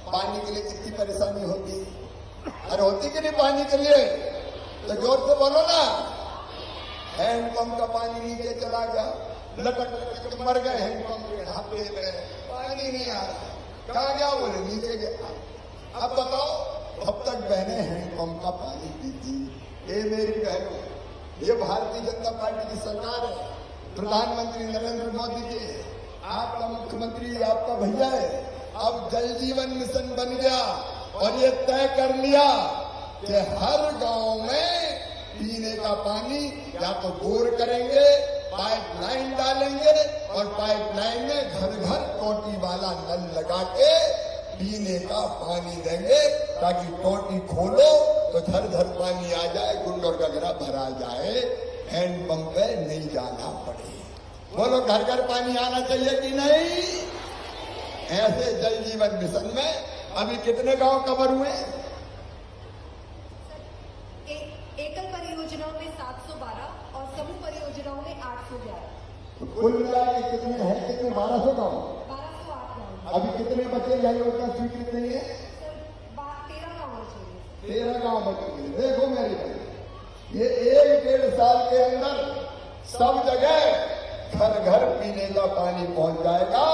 पानी के लिए कितनी परेशानी होती? अरे होती कि नहीं पानी के लिए? तो जोर से बोलो ना। हैंडपंप का पानी नीचे चला गया, लटक मर गए हैंडपंप के हाथे में, पानी नहीं आ रहा। कहा गया? बोले नीचे गया। अब बताओ, अब तक बहने हैंडपंप का पानी पीती। ये मेरी बहनों, ये भारतीय जनता पार्टी की सरकार है। प्रधानमंत्री नरेंद्र मोदी जी, आपका मुख्यमंत्री आपका भैया है। अब जल जीवन मिशन बन गया और ये तय कर लिया कि हर गांव में पीने का पानी या तो बोर करेंगे, पाइपलाइन डालेंगे और पाइपलाइन में घर घर टोटी वाला नल लगा के पीने का पानी देंगे, ताकि टोटी खोलो तो धर धर पानी आ जाए, गुंड और गगरा भरा जाए, हैंडपंप पे नहीं जाना पड़े। बोलो, घर घर पानी आना चाहिए कि नहीं? ऐसे जल जीवन मिशन में अभी कितने गांव कवर हुए? एकल परियोजनाओं में 712 और समूह परियोजनाओं में 811। कुल मिला के कितने हैं? कितने? 1200 गांव। 1208 गाँव। अभी कितने बचे यह योजना स्वीकृत नहीं है? 13 गाँव चाहिए। 13 गांव बचे। देखो मेरी भाई, ये 1-1.5 साल के अंदर सब जगह घर घर पीने का पानी पहुंच जाएगा।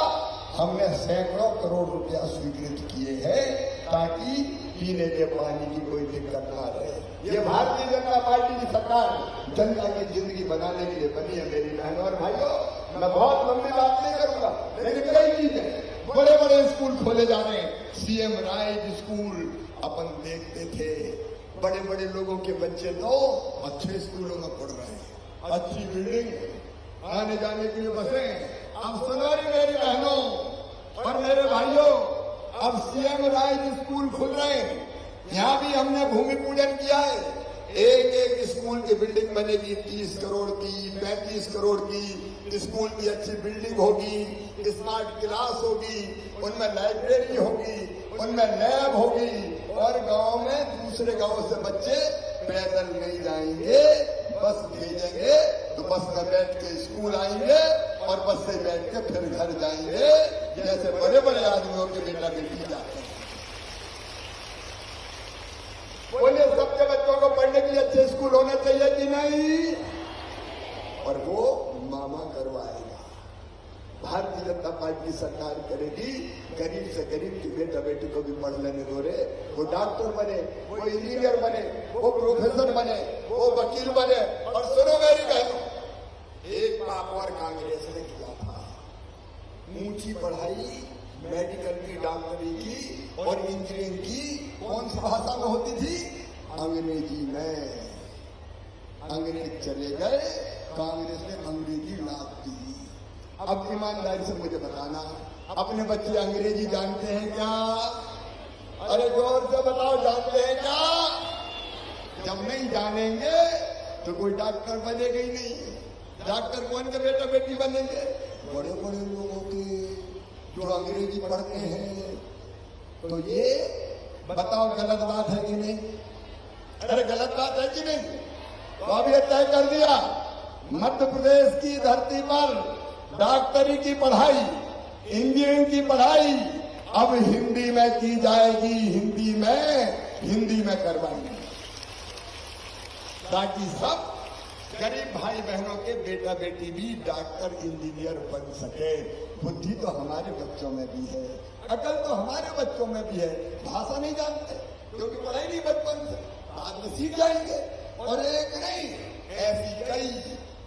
हमने सैकड़ों करोड़ रुपया स्वीकृत किए हैं ताकि पीने के पानी की कोई दिक्कत ना रहे। ये भारतीय जनता पार्टी की सरकार जनता की जिंदगी बनाने के लिए बनी है मेरी बहनों और भाइयों। मैं बहुत लंबी बात नहीं करूंगा, लेकिन कई चीजें, बड़े बड़े स्कूल खोले जा रहे हैं। सीएम राइज स्कूल अपन देखते थे, बड़े बड़े लोगों के बच्चे तो अच्छे स्कूलों में पढ़ रहे हैं, अच्छी बिल्डिंग, आने जाने के लिए बसें। अब सुनो मेरी बहनों और मेरे भाइयों, अब सीएम राइज स्कूल खुल रहे हैं। यहाँ भी हमने भूमि पूजन किया है। एक एक स्कूल की बिल्डिंग बनेगी 30 करोड़ की, 35 करोड़ की। स्कूल की अच्छी बिल्डिंग होगी, स्मार्ट क्लास होगी, उनमें लाइब्रेरी होगी, उनमें लैब होगी, और गांव में दूसरे गांव से बच्चे पैदल नहीं जाएंगे, बस भेजेंगे तो बस में बैठ के स्कूल आएंगे और बस से बैठ के फिर घर जाएंगे, जैसे बड़े बड़े आदमियों के बेटा बेटी जाते हैं। बोले सबके बच्चों को पढ़ने के लिए अच्छे स्कूल होने चाहिए कि नहीं? और वो मामा करवाएगा। भारतीय जनता पार्टी सरकार करेगी, गरीब से गरीब की बेटा बेटी को भी पढ़ लेने दो रे। वो डॉक्टर बने, वो इंजीनियर बने, वो प्रोफेसर बने, वो वकील बने। और सुनो मेरी बहनों, एक पाप और कांग्रेस ने किया था। ऊंची पढ़ाई मेडिकल की, डॉक्टरी की और इंजीनियरिंग की कौन सी भाषा में होती थी? अंग्रेजी में। अंग्रेज चले गए, कांग्रेस ने अंग्रेजी लाद दी। अब ईमानदारी से मुझे बताना, अपने बच्चे अंग्रेजी जानते हैं क्या? अरे जोर से बताओ, जानते हैं क्या? जब नहीं जानेंगे तो कोई डॉक्टर बनेगा ही नहीं। डॉक्टर कौन के बेटा बेटी बनेंगे? बड़े बड़े लोगों के, जो अंग्रेजी पढ़ते हैं। तो ये बताओ गलत बात है कि नहीं? अरे गलत बात है कि नहीं? तो अब ये तय कर दिया, मध्य प्रदेश की धरती पर डॉक्टरी की पढ़ाई, इंजीनियरिंग की पढ़ाई अब हिंदी में की जाएगी। हिंदी में करवाएंगे, ताकि सब गरीब भाई बहनों के बेटा बेटी भी डॉक्टर इंजीनियर बन सके। बुद्धि तो हमारे बच्चों में भी है, अकल तो हमारे बच्चों में भी है। भाषा नहीं जानते क्योंकि पढ़ाई नहीं बचपन से, बाद में सीख जाएंगे। और एक नहीं, ऐसी कई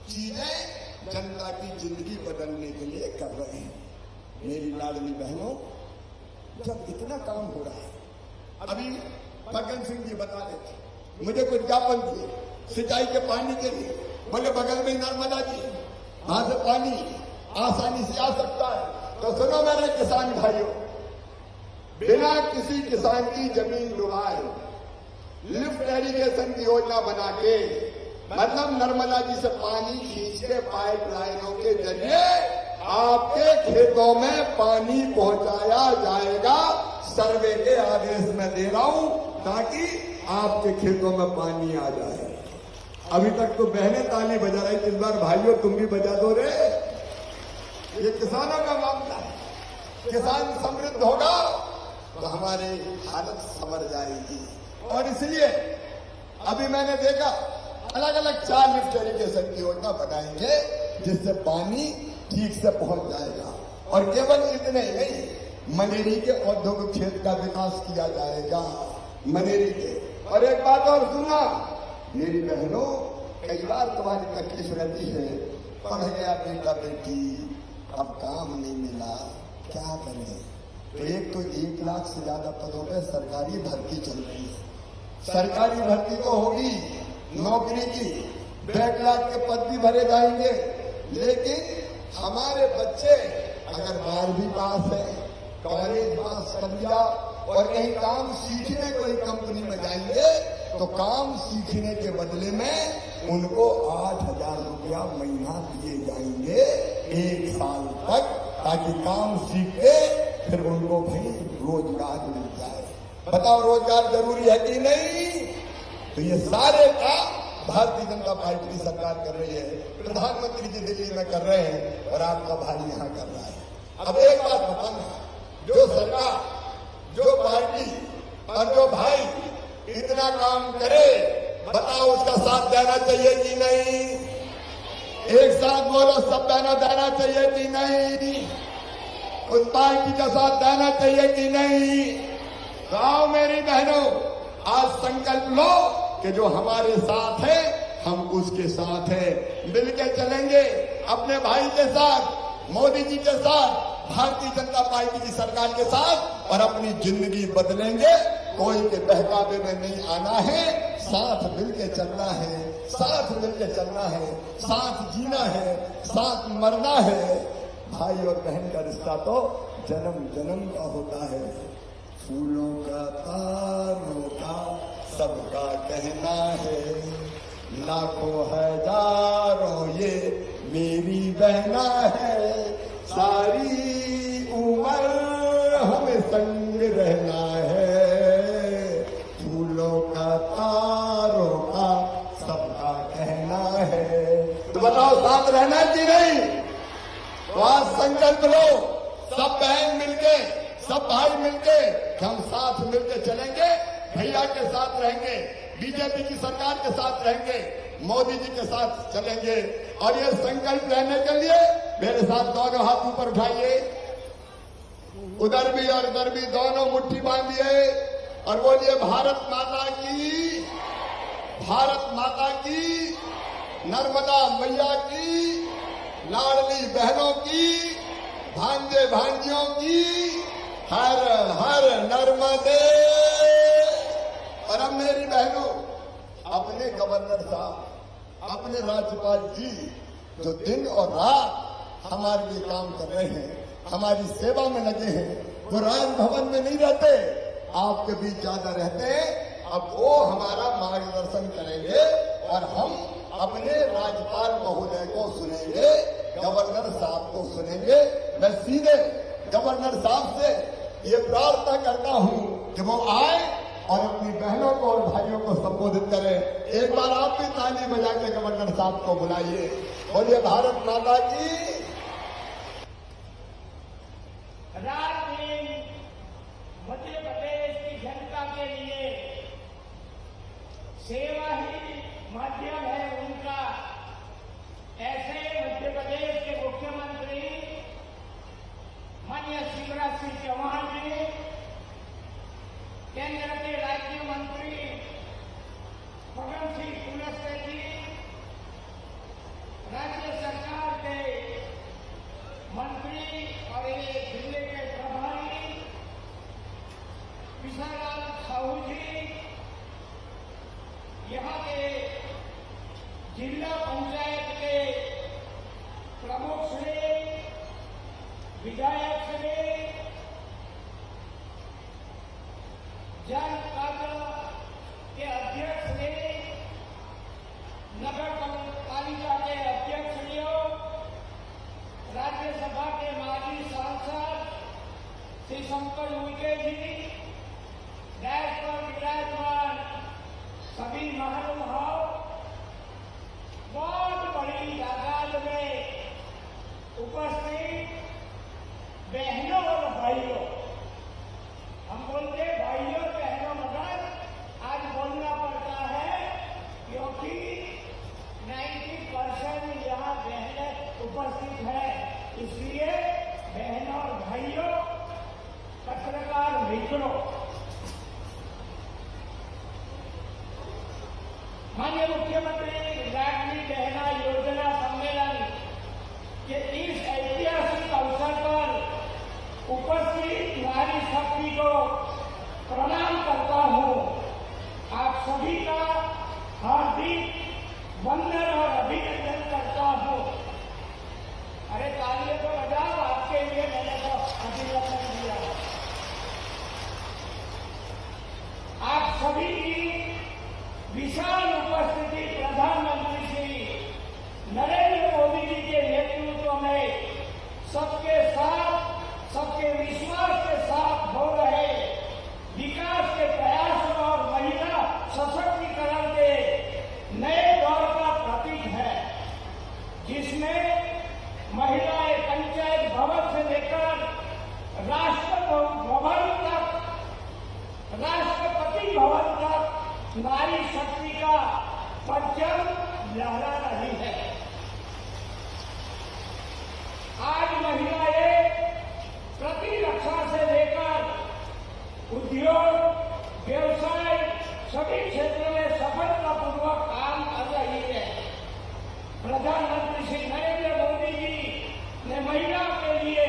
चीजें जनता की जिंदगी बदलने के लिए कर रहे हैं। मेरी लाडली बहनों, जब इतना काम हो रहा है, अभी फग्गन सिंह जी बता रहे थे, मुझे कुछ ज्ञापन दिए सिंचाई के पानी के लिए। बोले बगल में नर्मदा जी, वहां से पानी आसानी से आ सकता है। तो सुनो मेरे किसान भाइयों, बिना किसी किसान की जमीन डुबाए लिफ्ट इरिगेशन की योजना बना के, मतलब नर्मदा जी से पानी खींच के पाइपलाइनों के जरिए आपके खेतों में पानी पहुंचाया जाएगा। सर्वे के आदेश में दे रहा हूं ताकि आपके खेतों में पानी आ जाए। अभी तक तो बहनें ताली बजा रही, इस बार भाइयों तुम भी बजा दो रे। ये किसानों का मामला है। किसान समृद्ध होगा तो हमारी हालत संवर जाएगी। और इसलिए अभी मैंने देखा अलग अलग 4 लिफ्ट इरिगेशन की योजना बनाएंगे जिससे पानी ठीक से पहुंच जाएगा। और केवल इतने ही नहीं, मनेरी के औद्योगिक क्षेत्र का विकास किया जाएगा। मनेरी के, और एक बात और सुनना मेरी बहनों, कई बार तुम्हारी तकलीफ रहती है, पढ़ गया बेटा बेटी, अब काम नहीं मिला, क्या करें? तो एक तो 1 लाख से ज्यादा पदों पर सरकारी भर्ती चल रही है। सरकारी भर्ती तो होगी, नौकरी की बैकलॉग के पद भी भरे जाएंगे। लेकिन हमारे बच्चे अगर 12वीं पास है, कॉलेज पास कर लिया और कहीं काम सीखने कोई कंपनी में जाएंगे तो काम सीखने के बदले में उनको 8,000 रुपया महीना दिए जाएंगे 1 साल तक, ताकि काम सीख के फिर उनको भी रोजगार मिल जाए। बताओ रोजगार जरूरी है कि नहीं? तो ये सारे काम भारतीय जनता पार्टी की सरकार कर रही है। प्रधानमंत्री जी दिल्ली में कर रहे हैं और आपका भाई यहाँ कर रहा है। अब एक बात बताना, जो सरकार, जो पार्टी और जो भाई इतना काम करे, बताओ उसका साथ देना चाहिए कि नहीं? एक साथ बोलो, सब देना चाहिए कि नहीं? उस पार्टी का साथ देना चाहिए कि नहीं? तो आओ मेरी बहनों, आज संकल्प लो कि जो हमारे साथ है हम उसके साथ है, मिलकर चलेंगे अपने भाई के साथ, मोदी जी के साथ, भारतीय जनता पार्टी की सरकार के साथ, और अपनी जिंदगी बदलेंगे। कोई के बहकावे में नहीं आना है, साथ मिलकर चलना है, साथ मिलकर चलना है, साथ जीना है, साथ मरना है। भाई और बहन का रिश्ता तो जन्म जन्म का होता है। फूलों का तारों का सबका कहना है, लाखों हजारों ये मेरी बहना है, सारी उम्र हमें संग रहना है, फूलों का तारों का सबका कहना है। तो बताओ साथ रहना कि नहीं? तो आज संकल्प लो, सब बहन मिलके, सब भाई मिलके, हम साथ मिलके चलेंगे, भैया के साथ रहेंगे, बीजेपी की सरकार के साथ रहेंगे, मोदी जी के साथ चलेंगे। और ये संकल्प लेने के लिए मेरे साथ दोनों हाथ ऊपर उठाइए, उधर भी और इधर भी दोनों मुट्ठी बांधिए और बोलिए भारत माता की, भारत माता की, नर्मदा मैया की, लाडली बहनों की, भांजे भांजियों की, हर हर नर्मदे। और अब मेरी बहनों, अपने गवर्नर साहब, अपने राज्यपाल जी जो दिन और रात हमारे लिए काम कर रहे हैं, हमारी सेवा में लगे हैं, वो राजभवन में नहीं रहते, आपके बीच ज्यादा रहते हैं। अब वो हमारा मार्गदर्शन करेंगे और हम अपने राज्यपाल महोदय को सुनेंगे, गवर्नर साहब को सुनेंगे। मैं सीधे गवर्नर साहब से ये प्रार्थना करता हूं कि वो आए और अपनी बहनों को और भाइयों को संबोधित करें। एक बार आप भी ताली बजा के गवर्नर साहब को बुलाइए, बोलिए भारत माता की। रात दिन मध्य प्रदेश की जनता के लिए सेवा ही माध्यम है उनका। ऐसे मध्य प्रदेश के मुख्यमंत्री माननीय शिवराज सिंह चौहान जी, केंद्र के राज्य मंत्री फग्गन सिंह कुलस्ते जी, राज्य सरकार के मंत्री और ये जिले के प्रभारी विशालाल साहू जी, यहाँ के जिला पंचायत के प्रमुख श्री, विधायक श्री, जनपालिका के अध्यक्ष श्री, नगर पालिका के अध्यक्ष श्री, राज्यसभा के माजी सांसद श्री शंकर उइके जी, डैश पर विराजमान सभी महानुभाव, बहुत बड़ी तादाद में उपस्थित बहनों और भाइयों, हम बोलते भाइयों बहनों, मगर आज बोलना पड़ता है क्योंकि 90% यहाँ बहनें उपस्थित है, इसलिए बहनों और भाइयों, पत्रकार मित्रों, माननीय मुख्यमंत्री लाडली बहना योजना सम्मेलन के इस ऐतिहासिक अवसर पर उपस्थित नारी शक्ति को प्रणाम करता हूं। आप सभी का हार्दिक वंदन और अभिनंदन करता हूं। अरे तालियों को बजाओ, आपके लिए मैंने तो अभिनंदन दिया। आप सभी की विशाल उपस्थिति प्रधानमंत्री श्री नरेंद्र मोदी जी के नेतृत्व में सबके साथ, सबके विश्वास के साथ हो रहे विकास के प्रयास और महिला सशक्तिकरण के नए दौर का प्रतीक है, जिसमें महिलाएं पंचायत भवन से लेकर राष्ट्रभवन तक, राष्ट्रपति भवन तक नारी शक्ति का परचम लहरा रही है। आज महिलाएं प्रतिरक्षा से लेकर उद्योग, व्यवसाय सभी क्षेत्रों में सफलतापूर्वक काम कर रही है। प्रधानमंत्री श्री नरेंद्र मोदी जी ने महिलाओं के लिए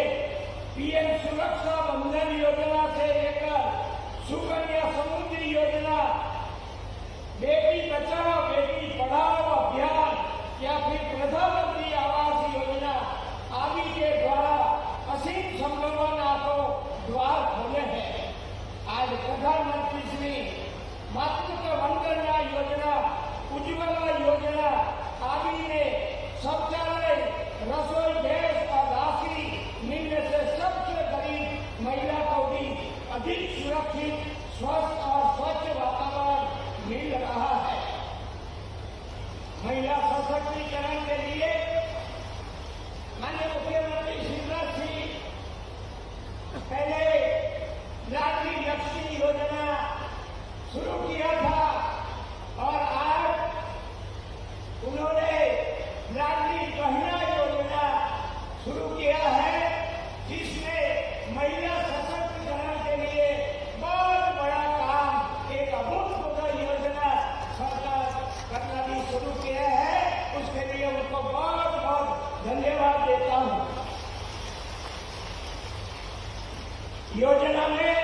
पीएम सुरक्षा बंधन योजना से लेकर सुकन्या समृद्धि योजना, बेटी बचाओ बेटी पढ़ाओ अभियान या फिर प्रधानमंत्री आवास योजना आदि के द्वारा असीम संभावना को द्वार खोले हैं। आज प्रधानमंत्री श्री मातृत्व सशक्तिकरण के लिए माननीय मुख्यमंत्री शिवराज सिंह पहले लाडली लक्ष्मी योजना शुरू किया था और आज उन्होंने लाडली बहना योजना शुरू किया है, जिसमें महिला सशक्तिकरण के लिए बहुत बड़ा काम, एक अभूतपूर्व योजना सरकार करना भी शुरू किया है। उसके लिए उनको बहुत बहुत धन्यवाद देता हूं। योजना में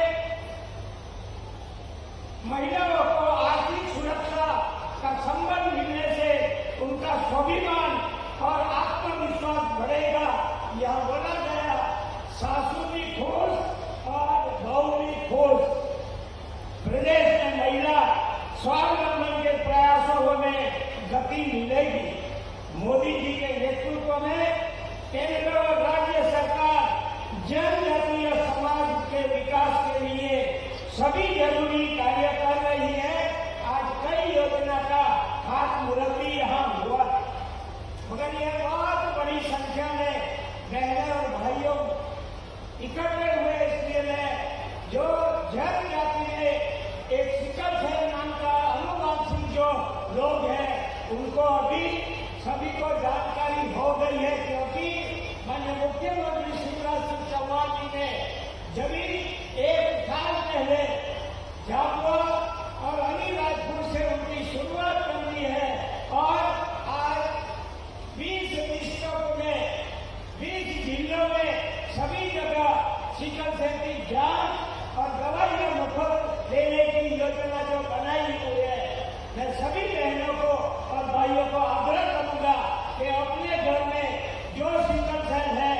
महिलाओं को आर्थिक सुरक्षा का संबंध मिलने से उनका स्वाभिमान और आत्मविश्वास बढ़ेगा। यह बोला गया, सासू भी खुश और बहू भी खुश। प्रदेश में महिला स्वावलंबन के प्रयासों में गति मिलेगी। मोदी जी के नेतृत्व में केंद्र और राज्य सरकार जनजातीय समाज के विकास के लिए सभी जरूरी कार्य कर रही है। आज कई योजना का खातमुहूर्त भी यहाँ हुआ, मगर यह बहुत बड़ी संख्या में बहनों और भाइयों इकट्ठे हुए, इसलिए मैं जो जनजाति में एक सिकल सेल नाम का अनुवांशिक जो लोग हैं उनको अभी सभी को जानकारी हो गई है, क्योंकि माननीय मुख्यमंत्री शिवराज सिंह चौहान जी ने जब 1 साल पहले झाबुआ और अलीराजपुर से उनकी शुरुआत कर दी है और आज 20 डिस्ट्रिक्टों में 20 जिलों में सभी जगह सिकल सेल की जांच और दवाइयां मुफ्त देने की योजना जो बनाई हुई है, मैं सभी बहनों को और भाइयों को आग्रह करूंगा कि अपने घर में जो सिकल सेल है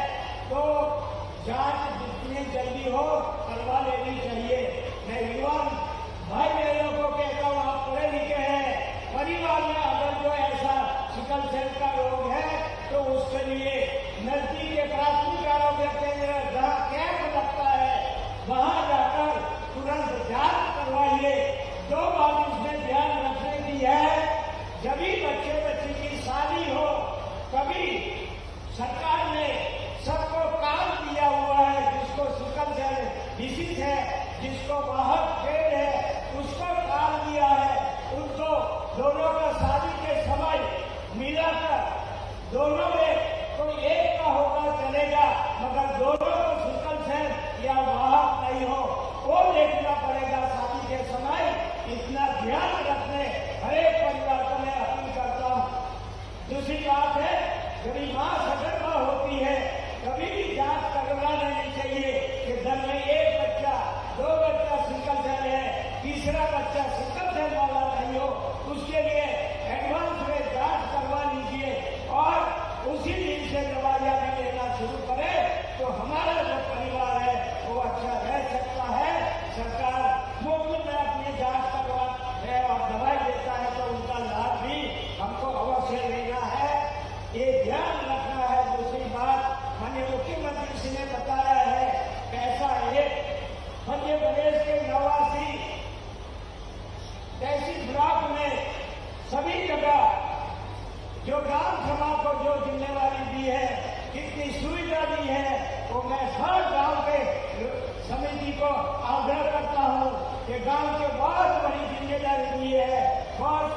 तो जांच जितनी जल्दी हो करवा लेनी चाहिए। मैं युवा भाई बहनों को कहता हूँ, आप पढ़े लिखे हैं, परिवार में अगर जो ऐसा सिकल सेल का रोग है तो उसके लिए नजदीक के प्राथमिक आरोग्य केंद्र जहाँ कैंप लगता है वहां जाकर तुरंत जांच करवाइए। 2 बात उसमें ध्यान रखने की है, जब भी बच्चे की शादी हो, कभी सरकार ने सबको काम दिया हुआ है, जिसको सिकल सेल डिसीज है, जिसको वाहक खेल है, उसको काम दिया है, उनको दोनों का शादी के समय मिलाकर दोनों में कोई एक का होगा चलेगा, मगर दोनों को सिकल सेल या वाहक नहीं हो वो देखना पड़ेगा शादी के समय। इतना ध्यान रखने हर एक परिवार को मैं अपील करता हूँ। दूसरी बात है, जब मां सगर्भा होती है कभी भी जांच करवा लेनी चाहिए कि घर में 1 बच्चा 2 बच्चा सिकल सेल है, तीसरा बच्चा सिकल सेल वाला नहीं हो, उसके लिए एडवांस में जांच करवा लीजिए और उसी दिन से दवाइयां भी लेना शुरू करें तो हमारा जो परिवार है वो अच्छा रह सकता है। सरकार मुफ्त में अपनी जांच करवा है और दवाई देता है तो उनका लाभ भी हमको अवश्य लेना है, ये ध्यान रखना है। दूसरी बात, माननीय मुख्यमंत्री जी ने बताया है कैसा एक मध्य प्रदेश के 89 तहसील ब्लॉक में सभी जगह जो ग्राम सभा को जो जिम्मेवारी दी है, कितनी सुविधा दी है, वो मैं हर गांव के समिति को आग्रह करता हूं कि गांव के बहुत बड़ी जिम्मेदारी दी है, बहुत